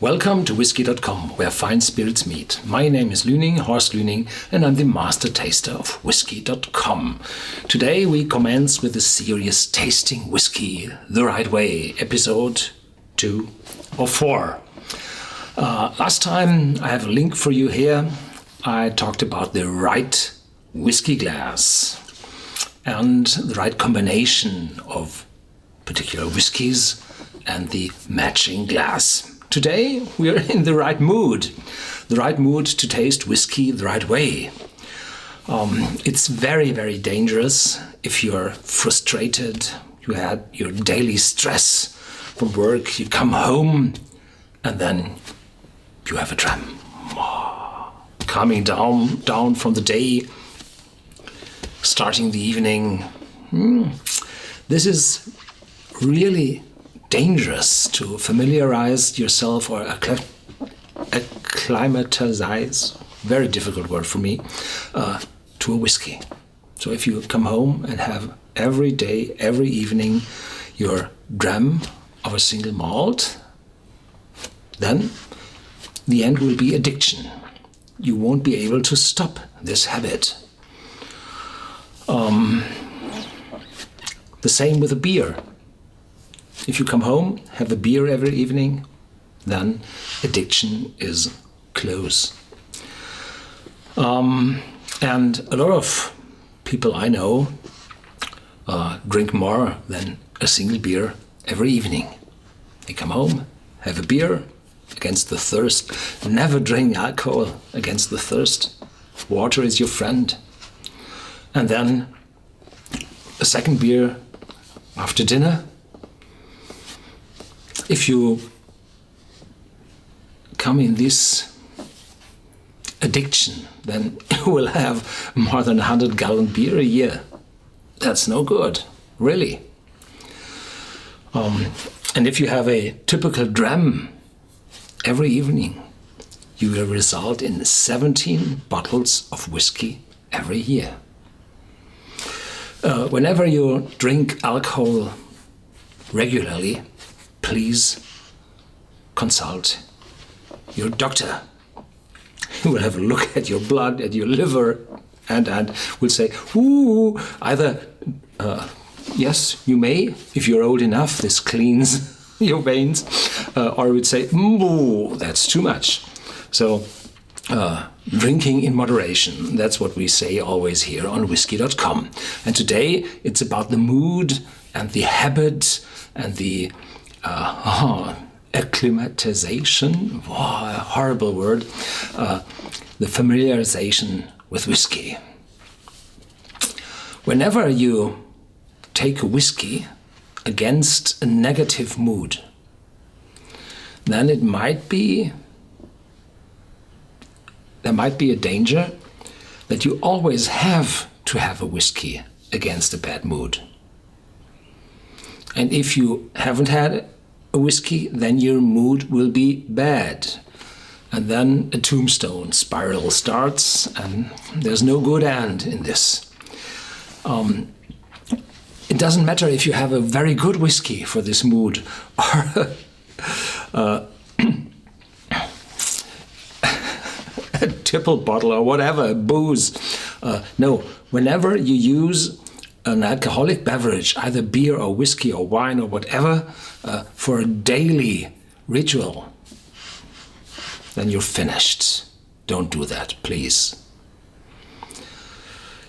Welcome to Whisky.com, where fine spirits meet. My name is Luening, Horst Luening, and I'm the master taster of Whisky.com. Today we commence with the series Tasting Whisky the Right Way, episode 2 or 4. Last time, I have a link for you here, I talked about the right whiskey glass and the right combination of particular whiskies and the matching glass. Today we are in the right mood to taste whiskey the right way. It's very, very dangerous if you're frustrated, you had your daily stress from work, you come home and then you have a dram. Coming down from the day, starting the evening. This is really dangerous to familiarize yourself or acclimatize, very difficult word for me, to a whiskey. So if you come home and have every day, every evening, your dram of a single malt, then the end will be addiction. You won't be able to stop this habit. The same with a beer. If you come home, have a beer every evening, then addiction is close. And a lot of people I know drink more than a single beer every evening. They come home, have a beer against the thirst. Never drink alcohol against the thirst. Water is your friend. And then a second beer after dinner. If you come in this addiction, then you will have more than 100-gallon beer a year. That's no good, really. And if you have a typical dram every evening, you will result in 17 bottles of whiskey every year. Whenever you drink alcohol regularly, please consult your doctor. He will have a look at your blood, at your liver, and will say, either, yes, you may, if you're old enough, this cleans your veins, or he would say, that's too much. So, drinking in moderation, that's what we say always here on Whisky.com. And today, it's about the mood and the habit and the acclimatization, a horrible word, the familiarization with whiskey. Whenever you take a whiskey against a negative mood, then there might be a danger that you always have to have a whiskey against a bad mood. And if you haven't had a whiskey, then your mood will be bad. And then a tombstone spiral starts, and there's no good end in this. It doesn't matter if you have a very good whiskey for this mood, or a tipple bottle, or whatever, booze. No, whenever you use an alcoholic beverage, either beer or whiskey or wine or whatever, for a daily ritual, then you're finished. Don't do that, please.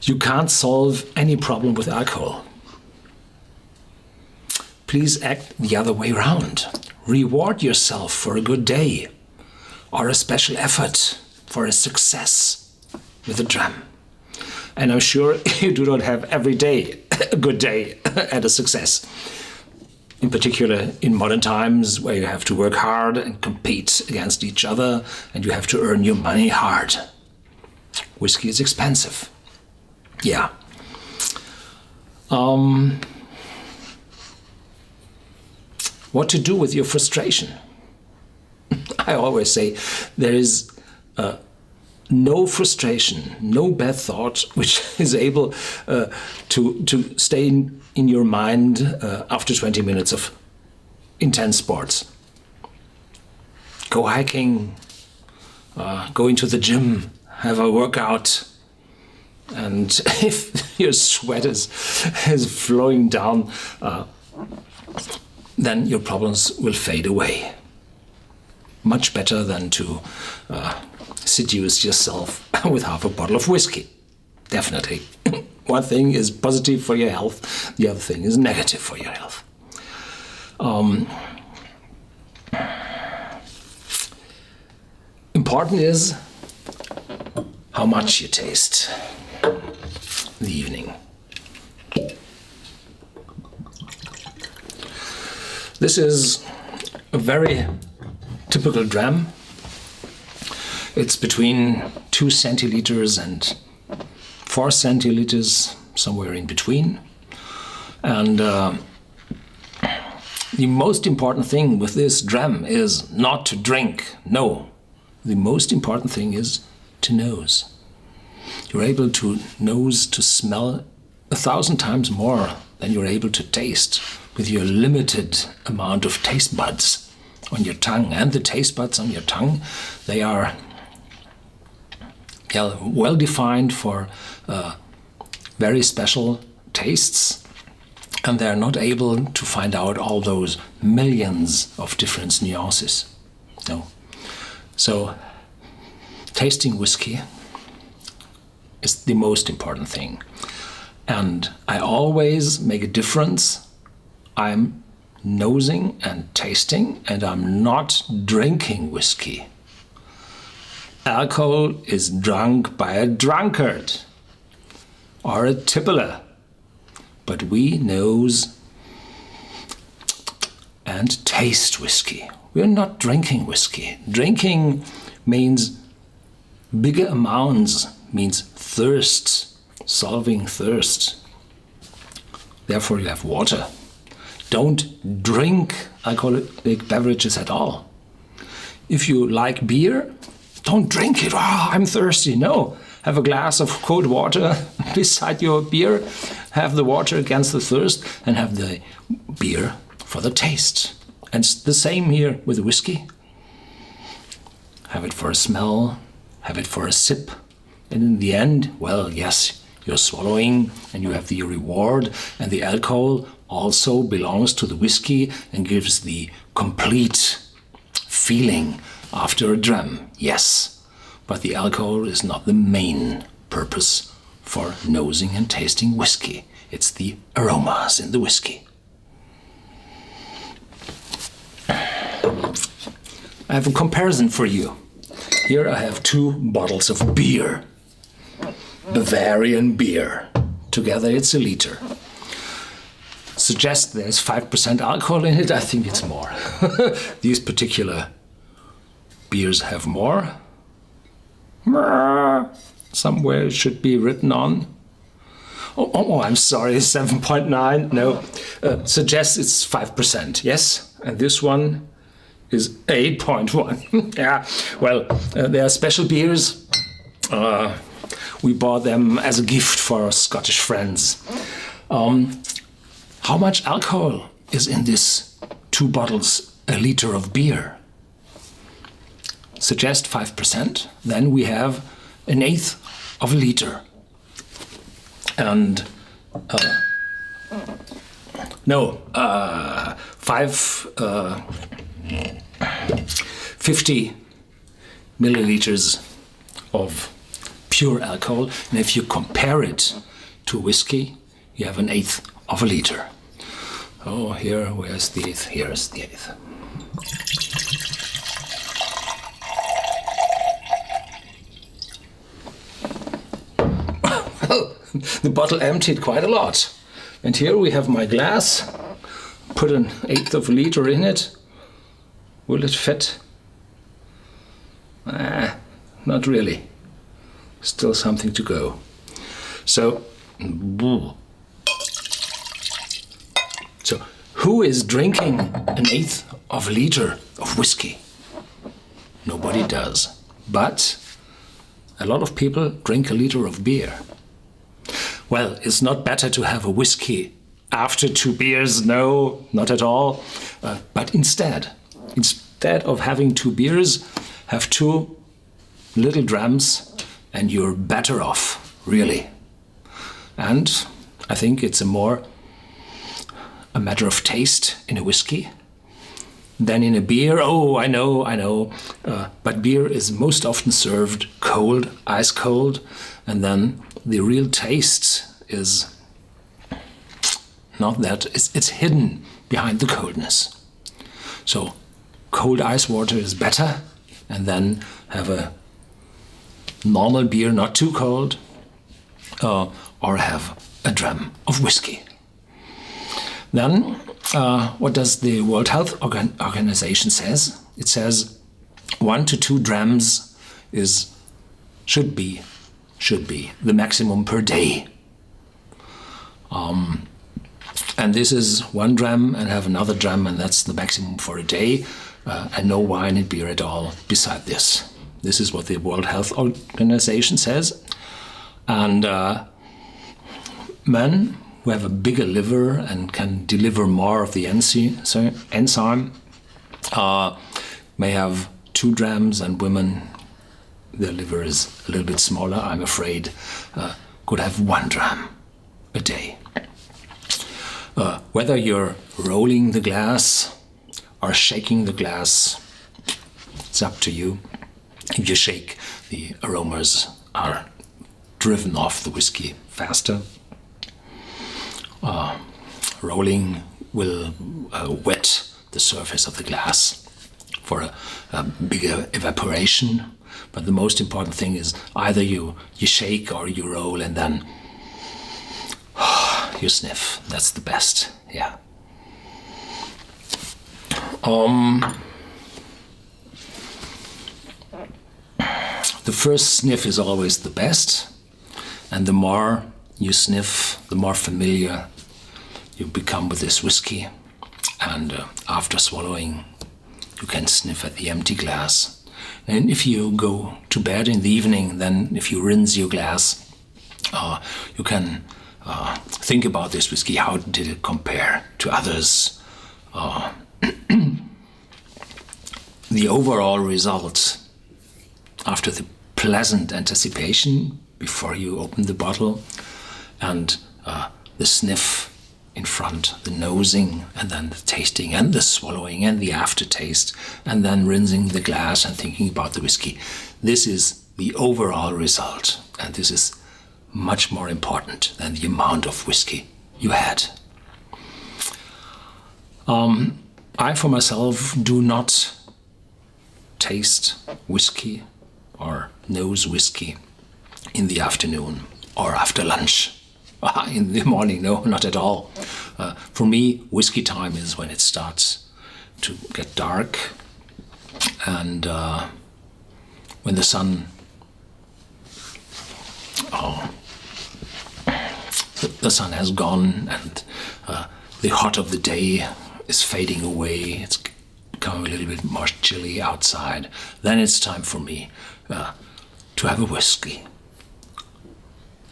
You can't solve any problem with alcohol. Please act the other way around. Reward yourself for a good day or a special effort for a success with a dram. And I'm sure you do not have every day a good day and a success. In particular, in modern times where you have to work hard and compete against each other and you have to earn your money hard. Whiskey is expensive. Yeah. What to do with your frustration? I always say there is no frustration, no bad thought which is able to stay in your mind after 20 minutes of intense sports. go hiking, go into the gym, have a workout, and if your sweat is flowing down, then your problems will fade away. Much better than to seduce yourself with half a bottle of whiskey. Definitely. One thing is positive for your health, the other thing is negative for your health. Important is how much you taste in the evening. This is a very typical dram. It's between 2 centiliters and 4 centiliters, somewhere in between. And the most important thing with this dram is not to drink. No, the most important thing is to nose. You're able to nose, to smell 1,000 times more than you're able to taste with your limited amount of taste buds on your tongue. And the taste buds on your tongue, they are well defined for very special tastes, and they're not able to find out all those millions of different nuances. No. So tasting whiskey is the most important thing. And I always make a difference. I'm nosing and tasting, and I'm not drinking whiskey. Alcohol is drunk by a drunkard or a tippler. But we nose and taste whiskey. We're not drinking whiskey. Drinking means bigger amounts, means thirst, solving thirst. Therefore you have water. Don't drink alcoholic beverages at all. If you like beer, don't drink it. Oh, I'm thirsty. No, have a glass of cold water beside your beer. Have the water against the thirst and have the beer for the taste. And it's the same here with whiskey. Have it for a smell, have it for a sip. And in the end, well, yes, you're swallowing and you have the reward, and the alcohol also belongs to the whiskey and gives the complete feeling after a dram, yes. But the alcohol is not the main purpose for nosing and tasting whiskey. It's the aromas in the whiskey. I have a comparison for you. Here I have 2 bottles of beer. Bavarian beer. Together it's a liter. Suggest there's 5% alcohol in it. I think it's more. These particular beers have more. Somewhere it should be written on. Oh, I'm sorry, 7.9. No, suggests it's 5%. Yes, and this one is 8.1. Yeah, well, they are special beers. We bought them as a gift for our Scottish friends. How much alcohol is in this 2 bottles, a liter of beer? Suggest 5%. Then we have 1/8 of a liter. And 50 milliliters of pure alcohol. And if you compare it to whiskey, you have 1/8 of a liter. Oh, where's the 1/8? Here's the 1/8. Well, the bottle emptied quite a lot. And here we have my glass. Put 1/8 of a liter in it. Will it fit? Not really. Still something to go. So who is drinking 1/8 of a liter of whiskey? Nobody does. But a lot of people drink a liter of beer. Well, it's not better to have a whiskey after 2 beers. No, not at all. But instead, it's instead of having 2 beers, have 2 little drams and you're better off, really. And I think it's a matter of taste in a whiskey than in a beer. Oh, I know. But beer is most often served cold, ice cold, and then the real taste is not that. It's hidden behind the coldness. So cold ice water is better, and then have a normal beer, not too cold, or have a dram of whiskey. Then, what does the World Health Organization says? It says 1 to 2 drams should be the maximum per day. And this is 1 dram and have another dram, and that's the maximum for a day, and no wine and beer at all beside this. This is what the World Health Organization says. And men who have a bigger liver and can deliver more of the enzyme may have 2 drams, and women, their liver is a little bit smaller, I'm afraid, could have 1 dram a day. Whether you're rolling the glass or shaking the glass, it's up to you. If you shake, the aromas are driven off the whiskey faster. Rolling will wet the surface of the glass for a bigger evaporation. But the most important thing is either you shake or you roll and then you sniff. That's the best, yeah. The first sniff is always the best, and the more you sniff, the more familiar you become with this whiskey. And after swallowing, you can sniff at the empty glass. And if you go to bed in the evening, then if you rinse your glass, you can think about this whiskey. How did it compare to others? The overall result after the pleasant anticipation before you open the bottle, and the sniff in front, the nosing, and then the tasting, and the swallowing, and the aftertaste, and then rinsing the glass and thinking about the whiskey. This is the overall result, and this is much more important than the amount of whiskey you had. I, for myself, do not taste whiskey or nose whiskey in the afternoon or after lunch. In the morning, no, not at all. For me, whiskey time is when it starts to get dark, and when the sun, the sun has gone, and the hot of the day is fading away. It's becoming a little bit more chilly outside. Then it's time for me to have a whiskey.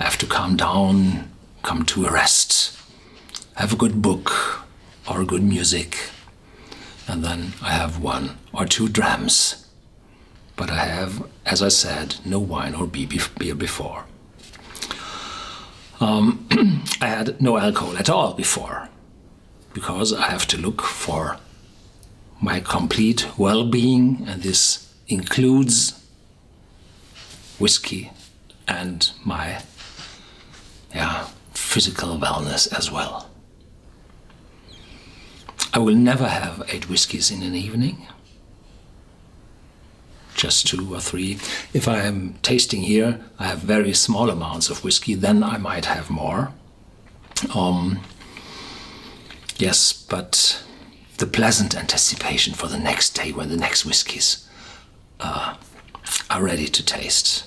I have to calm down, come to a rest, have a good book or good music, and then I have 1 or 2 drams. But I have, as I said, no wine or beer before. I had no alcohol at all before, because I have to look for my complete well-being, and this includes whiskey and my physical wellness as well. I will never have 8 whiskeys in an evening, just 2 or 3. If I am tasting here, I have very small amounts of whiskey, then I might have more. Yes, but the pleasant anticipation for the next day when the next whiskeys are ready to taste.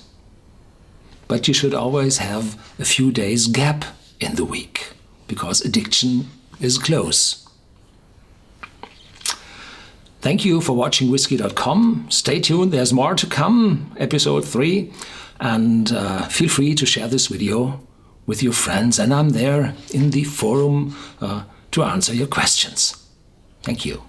But you should always have a few days gap in the week, because addiction is close. Thank you for watching Whisky.com. Stay tuned, there's more to come, episode 3. And feel free to share this video with your friends. And I'm there in the forum to answer your questions. Thank you.